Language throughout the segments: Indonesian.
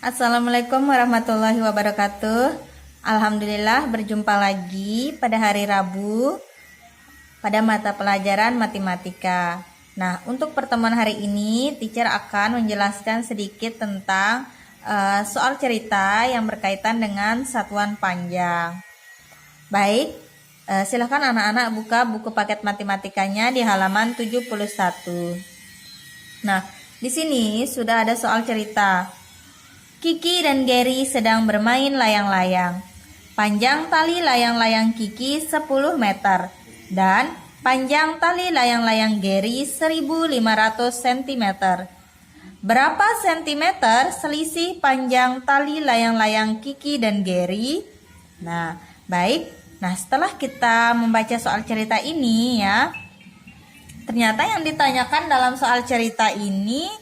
Assalamualaikum warahmatullahi wabarakatuh. Alhamdulillah berjumpa lagi pada hari Rabu pada mata pelajaran matematika. Nah, untuk pertemuan hari ini, teacher akan menjelaskan sedikit tentang soal cerita yang berkaitan dengan satuan panjang. Baik, silakan anak-anak buka buku paket matematikanya di halaman 71. Nah, di sini sudah ada soal cerita. Kiki dan Gary sedang bermain layang-layang. Panjang tali layang-layang Kiki 10 meter dan panjang tali layang-layang Gary 1500 cm. Berapa sentimeter selisih panjang tali layang-layang Kiki dan Gary? Nah, baik. Nah, setelah kita membaca soal cerita ini ya, ternyata yang ditanyakan dalam soal cerita ini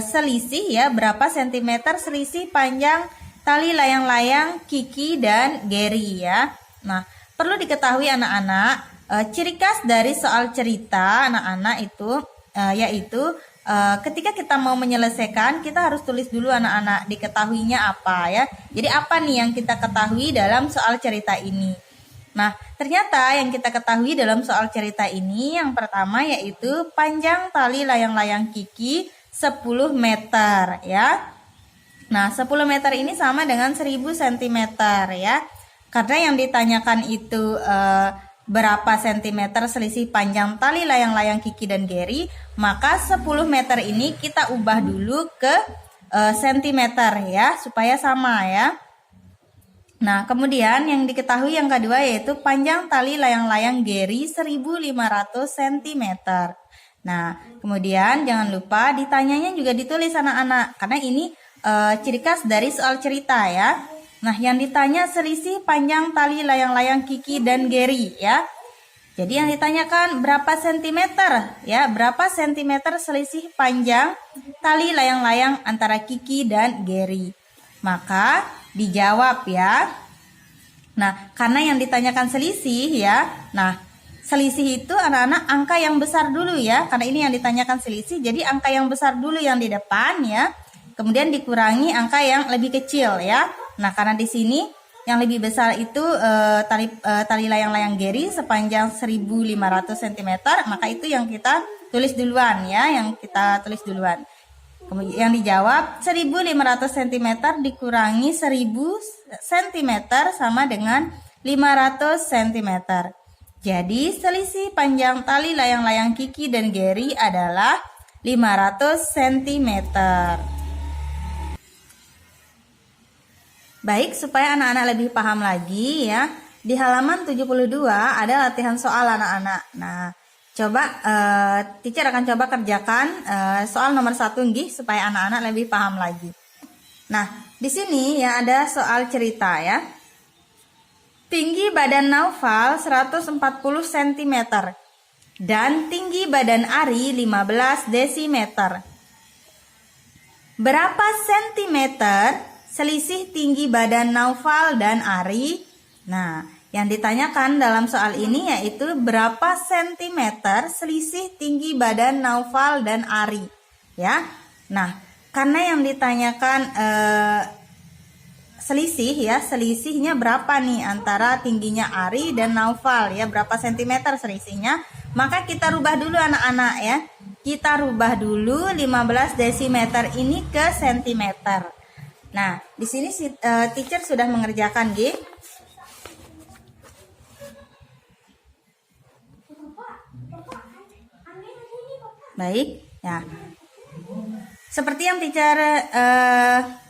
selisih ya, berapa sentimeter selisih panjang tali layang-layang Kiki dan Gary ya. Nah, perlu diketahui anak-anak, ciri khas dari soal cerita anak-anak itu yaitu ketika kita mau menyelesaikan, kita harus tulis dulu anak-anak diketahuinya apa ya. Jadi apa nih yang kita ketahui dalam soal cerita ini? Nah, ternyata yang kita ketahui dalam soal cerita ini yang pertama yaitu panjang tali layang-layang Kiki 10 meter ya. Nah, 10 meter ini sama dengan 1000 cm ya. Karena yang ditanyakan itu berapa sentimeter selisih panjang tali layang-layang Kiki dan Gary, maka 10 meter ini kita ubah dulu ke sentimeter ya, supaya sama ya. Nah, kemudian yang diketahui yang kedua yaitu panjang tali layang-layang Gary 1500 cm. Nah, kemudian jangan lupa ditanyanya juga ditulis anak-anak, karena ini ciri khas dari soal cerita ya. Nah, yang ditanya selisih panjang tali layang-layang Kiki dan Gary ya. Jadi yang ditanyakan berapa sentimeter ya, berapa sentimeter selisih panjang tali layang-layang antara Kiki dan Gary. Maka dijawab ya. Nah, karena yang ditanyakan selisih ya. Nah, selisih itu anak-anak angka yang besar dulu ya. Karena ini yang ditanyakan selisih, jadi angka yang besar dulu yang di depan ya. Kemudian dikurangi angka yang lebih kecil ya. Nah, karena di sini yang lebih besar itu tali layang-layang Gary sepanjang 1500 cm, maka itu yang kita tulis duluan ya, yang kita tulis duluan. Kemudian yang dijawab 1500 cm dikurangi 1000 cm sama dengan 500 cm. Jadi selisih panjang tali layang-layang Kiki dan Gary adalah 500 cm. Baik, supaya anak-anak lebih paham lagi ya, di halaman 72 ada latihan soal anak-anak. Nah, coba teacher akan coba kerjakan soal nomor 1 nggih, supaya anak-anak lebih paham lagi. Nah, di sini ya ada soal cerita ya. Tinggi badan Naufal 140 cm dan tinggi badan Ari 15 desimeter. Berapa sentimeter selisih tinggi badan Naufal dan Ari? Nah, yang ditanyakan dalam soal ini yaitu berapa sentimeter selisih tinggi badan Naufal dan Ari ya. Nah, karena yang ditanyakan selisih ya, selisihnya berapa nih antara tingginya Ari dan Naufal ya, berapa sentimeter selisihnya, maka kita rubah dulu anak-anak ya. Kita rubah dulu 15 desimeter ini ke sentimeter. Nah, di sini teacher sudah mengerjakan G. Baik, ya. Seperti yang teacher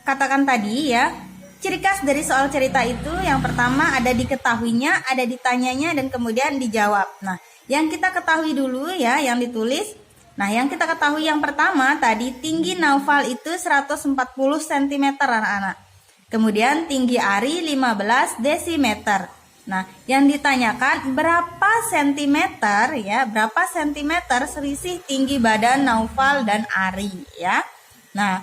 katakan tadi ya, ciri khas dari soal cerita itu yang pertama ada diketahuinya, ada ditanyanya, dan kemudian dijawab. Nah, yang kita ketahui dulu ya, yang ditulis. Nah, yang kita ketahui yang pertama tadi tinggi Naufal itu 140 cm anak-anak. Kemudian tinggi Ari 15 desimeter. Nah, yang ditanyakan berapa sentimeter ya, berapa sentimeter selisih tinggi badan Naufal dan Ari ya. Nah,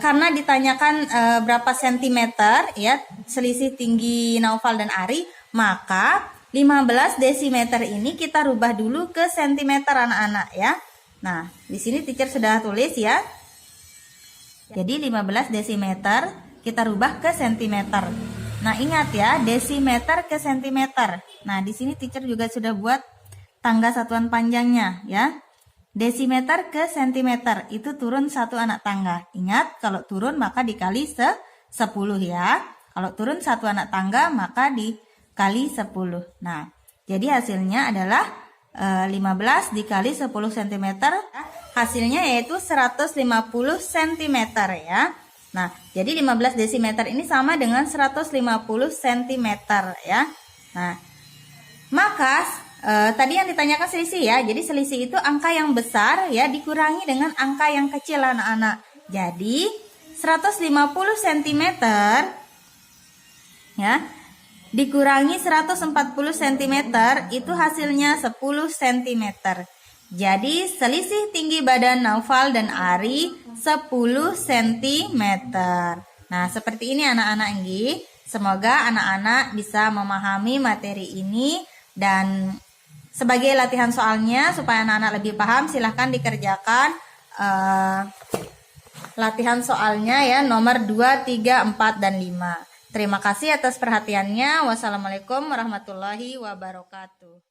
karena ditanyakan berapa sentimeter ya selisih tinggi Naufal dan Ari, maka 15 desimeter ini kita rubah dulu ke sentimeter anak-anak ya. Nah, di sini teacher sudah tulis ya. Jadi 15 desimeter kita rubah ke sentimeter. Nah, ingat ya, desimeter ke sentimeter. Nah, di sini teacher juga sudah buat tangga satuan panjangnya ya. Desimeter ke sentimeter itu turun 1 anak tangga. Ingat, kalau turun maka dikali 10 ya. Kalau turun 1 anak tangga maka dikali 10. Nah, jadi hasilnya adalah 15 dikali 10 cm. Hasilnya yaitu 150 cm ya. Nah, jadi 15 desimeter ini sama dengan 150 cm ya. Nah, maka tadi yang ditanyakan selisih ya. Jadi selisih itu angka yang besar ya dikurangi dengan angka yang kecil anak-anak. Jadi 150 cm ya dikurangi 140 cm itu hasilnya 10 cm. Jadi selisih tinggi badan Naufal dan Ari 10 cm. Nah, seperti ini anak-anak Enggi. Semoga anak-anak bisa memahami materi ini, dan sebagai latihan soalnya supaya anak-anak lebih paham, silahkan dikerjakan latihan soalnya ya, nomor 2, 3, 4, dan 5. Terima kasih atas perhatiannya. Wassalamualaikum warahmatullahi wabarakatuh.